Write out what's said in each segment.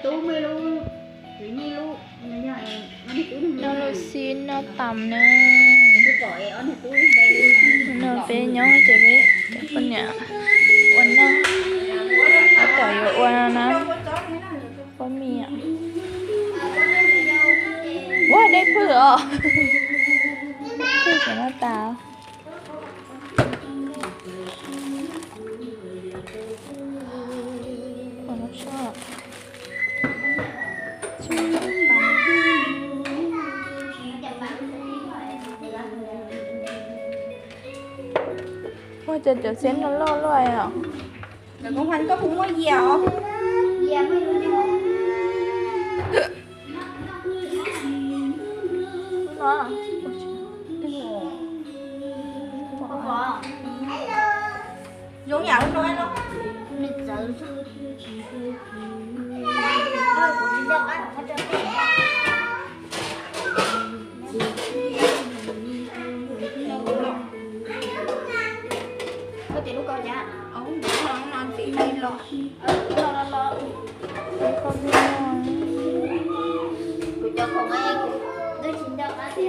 tú mê luôn vì mê luôn nó là xin nó tầm nè nó bé nhỏ chị biết cái phần nhà quần nó tỏi quần nó có mì ạ wow đây phở phở cho nó tao còn nó sao ôi trời trời xén nó lo loài à rồi con Hoành có muốn cái gì không? Dạ mới luôn nó vô nhà luôn nói luôn Mệt rồi. có tiền lúc coi nha ông non tí đây lo lo không biết rồi Cô cho con em tôi xin đâu á thì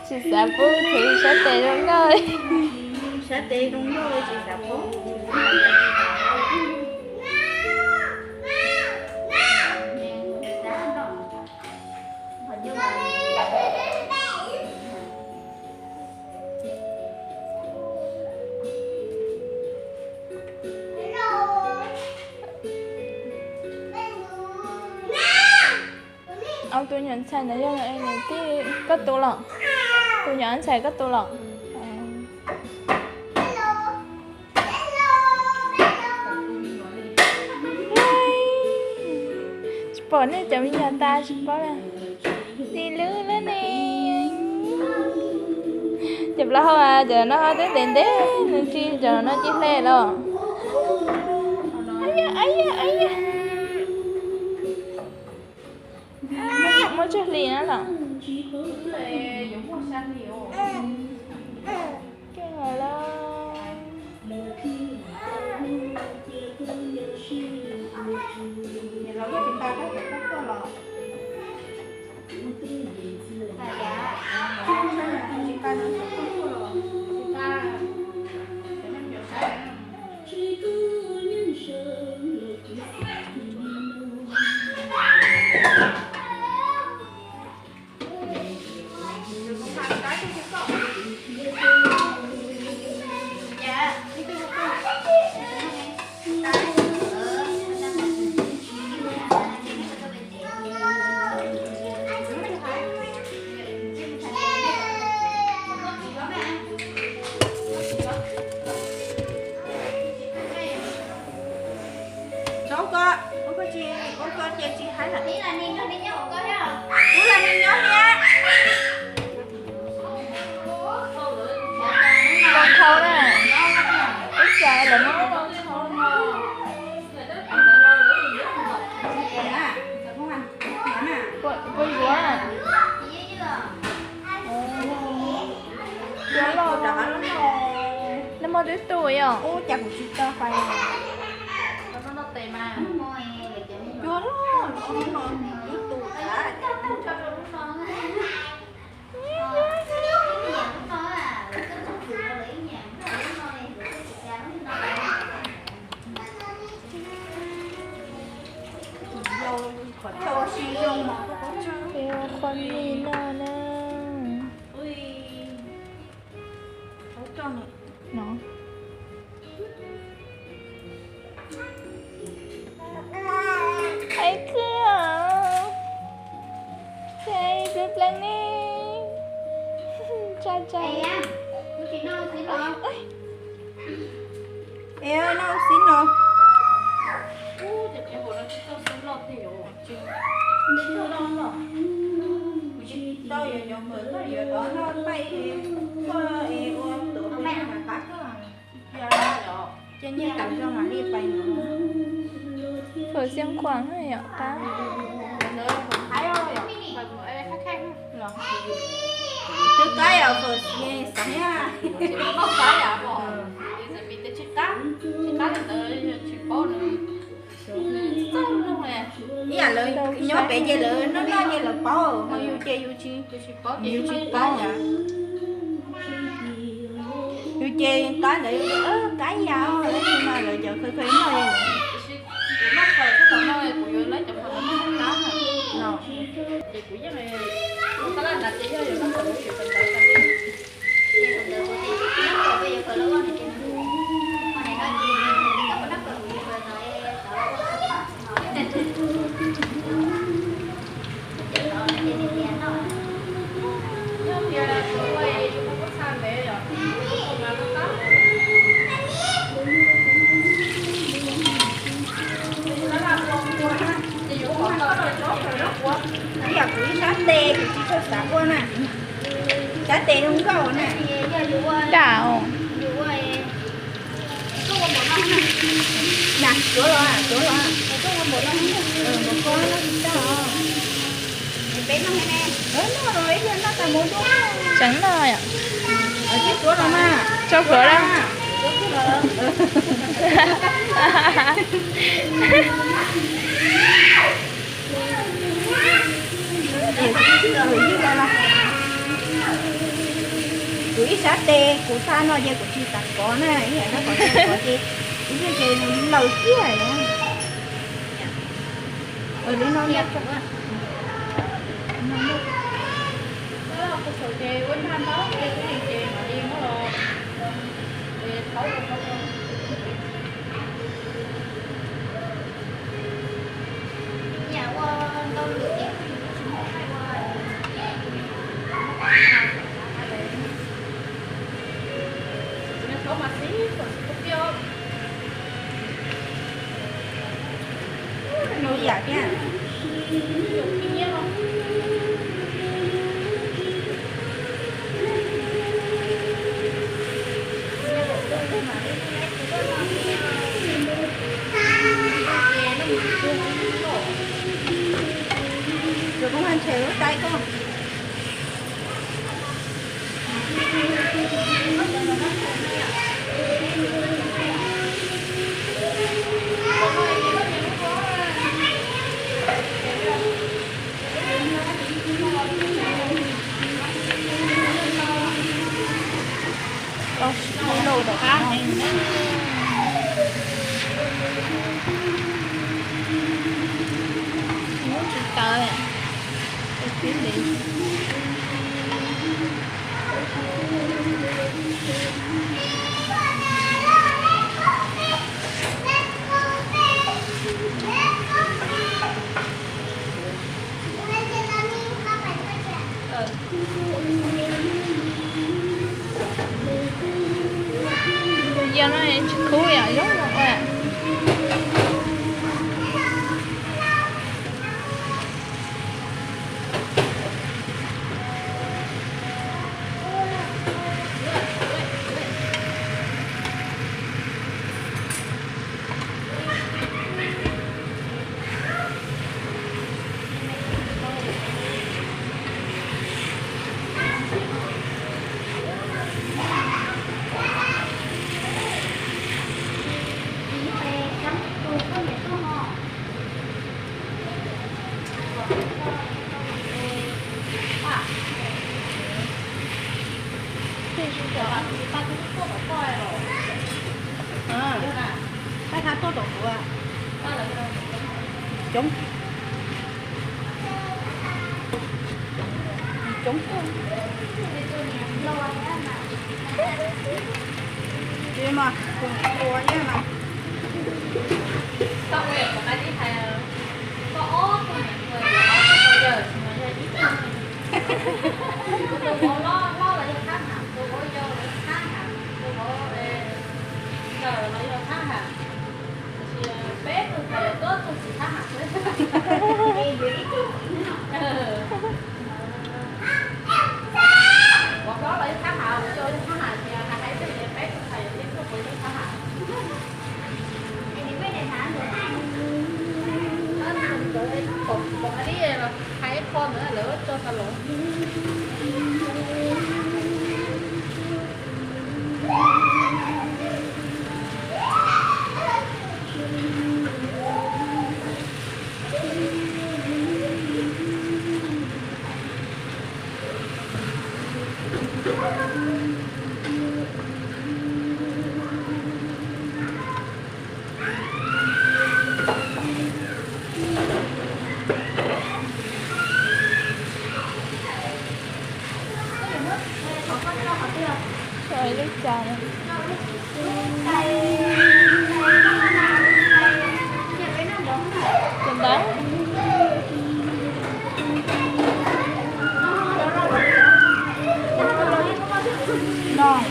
chị xã vui thì sẽ tệ đúng rồi sẽ tiền đúng rồi chị sẽ phố ông tôi nhận xài này cho em này tí cất tủ lạnh tôi nhận xài cất tủ lạnh sport này chấm nhà ta sport này đi lứa lên nè chụp là thôi à giờ nó tới tiền đấy nên chi giờ nó chỉ lê rồi ấy da mới chút lì nữa là cái này là chị thấy là tí là Ninh nó đi nhau một cái đó. chú là đi nhớ nha con khâu đó ít trời là nó vui quá à nó mới đến tuổi à ô chả của chị ta phải Nó tệ mà. chúa nó ít tuổi đã khỏi cho suy trong mà có kêu con đi nào nè ui có cho này nó trai. chị nó xin rồi. Ê ơi, nó xin rồi. Đâu giờ nhộng bự nó giờ đó nó bay có ê ôm tụi mẹ mà cắt đó. Trên như tặng cho mà đi bay nữa. Phở xiên khoáng hay ạ ta? Trước cái ở phở nghe sáng á. Ý là lời nhớ bé chơi lời nó nói như là bao mà yêu chơi yêu chi bao nhỉ yêu chơi cái để cái nhau đấy nhưng mà lời giờ khơi khơi nói bây giờ cũng sát tê cũng chỉ cho sát qua nè sát tê không có nè Đảo. nè chỗ lo à một con nó gì đó bé nó nghe nè nó rồi nó tại một chỗ Trắng rồi ạ. ở chiếc chỗ đó mà Cho cửa đây. quỷ sát tê của ta nó giờ của chị tặng có này nó có chị cái gì lâu kia này ở đây nó đẹp không ạ Nhà qua đâu được em. nó giả nha rồi cũng ăn chèo tay con Đồ đỏ khác. Muốn chị tới à? Tôi kiếm đi. Giờ nó cứu à, giống rồi à. cái tháp tốt đồ của chúng chúng đi mà cùng cua nhé mà Xong rồi có cái gì thầy có ốp của người bây giờ mà giờ ít lo là gì khác nào Rồi nước trà này. Trên đó. non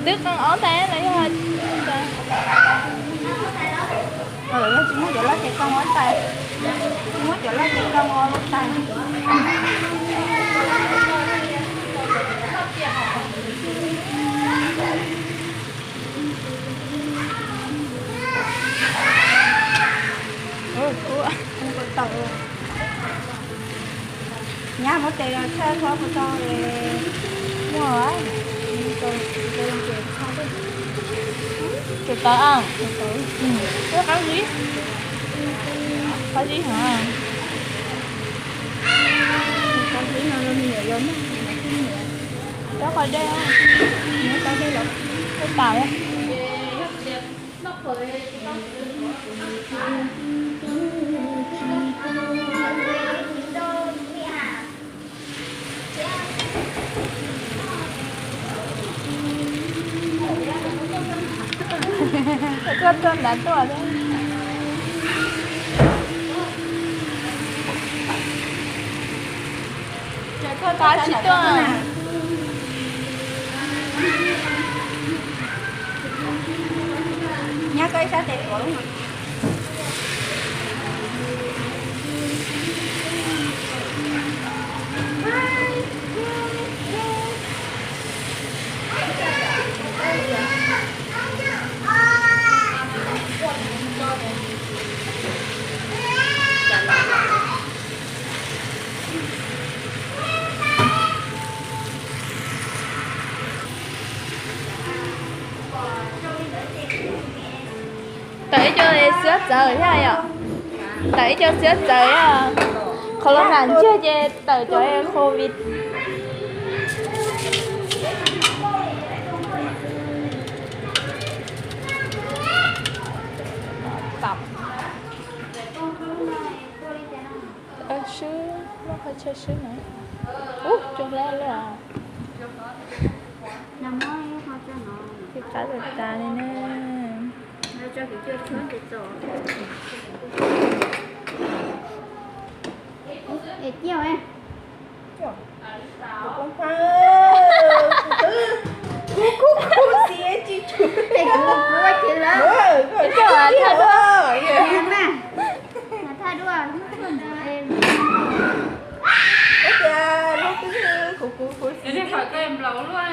Đức con ổ té lấy thôi. rồi nó chỉ muốn chỗ lá chạy con ở tay chỉ muốn chỗ lá chạy con ở tay Ủa. không có tàu nhà một tay là xe thoa một to rồi Đúng rồi. tôi làm chuyện không biết Chụp tớ không? tôi Ừ. Có áo gì? Có gì hả? con thấy nó lên nhiều lắm Đó coi đây không? nó có đây lắm Cái tàu á. Có cơm đã to đấy. Có chỉ to à? nhá cái sao đẹp quá đúng không Tới cho em xếp trời hay ạ? Tới cho xếp trời à? Kalau nanti aja tới cho em Covid. Tập. Sư, nó phải chơi sư nữa. Chụp lên rồi à? Nằm mơ hoa cho nó. Cái cá được ta này nè. Nó cho cái chơi khớp để tổ. Ê, chiều em. cũng phải cú xía chi chú Ê, cũng quay chuyện lớn. cái chỗ là thật đó Em à. Là tha đua, không cần em. cái lúc cái cú Thế thì khỏi các em lâu luôn.